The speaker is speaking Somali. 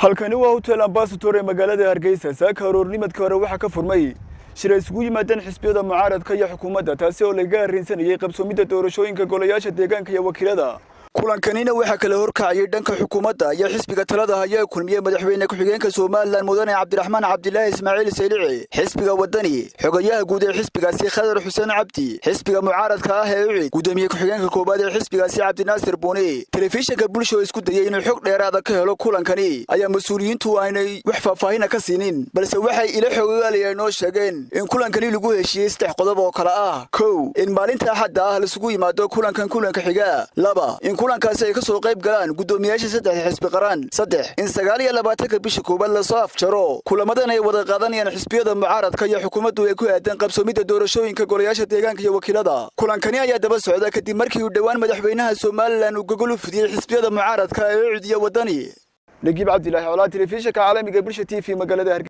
halkani waa hotel ambassador ee magaalada Hargeysa saaka aroornimadka hore waxa ka furmay shir ay isugu yimaadeen xisbiyada mucaaradka iyo xukuumadda taasi oo laga arrinsanayay qabsoomida doorashooyinka golayaasha deegaanka iyo wakiilada kulankanina waxa kale horkacay dhanka xukuumadda iyo xisbiga talada haya kulmiye madaxweyne ku-xigeenka Soomaaliland mudane Cabdiraxmaan Cabdilaahi Ismaaciil Saylici xisbiga wadani xogayaha guud ee xisbigaasi Khadar Xuseen Cabdi xisbiga mucaaradka ah ee UCID gudoomiye ku-xigeenka koobaad ee xisbigaasi Cabdinaasir Buuni telefishinka bulshada isku dayay inuu xog dheeraad ka helo kulankani ayaa mas'uuliyiintu aanay wax faahfaahin ka siinin balse waxay ila xogayaaliyeen oo sheegeen in kulankani lagu heshiiyay saddex qodob oo kala ah kow in maalinta Axadda ah la isugu yimaado kulanka xiga laba in kulankaasi ay ka soo qayb galaan gudoomiyaasha saddex xisbi qaran saddex in 29 bisha koobaad la soo afjaro kulamadan ay wada qaadanayaan xisbiyada mucaaradka iyo xukuumaddu ay ku aadan qabsoomida doorashooyinka golayaasha deegaanka iyo wakiilada kulankani ayaa daba socda kadib markii uu dhawaan madaxweynaha Soomaaliland uu gogol u fidiyay xisbiyada mucaaradka ee UCID iyo wadani Nagiib Cabdilaahi Colaad telefishinka caalamiga bulshada TV magaalada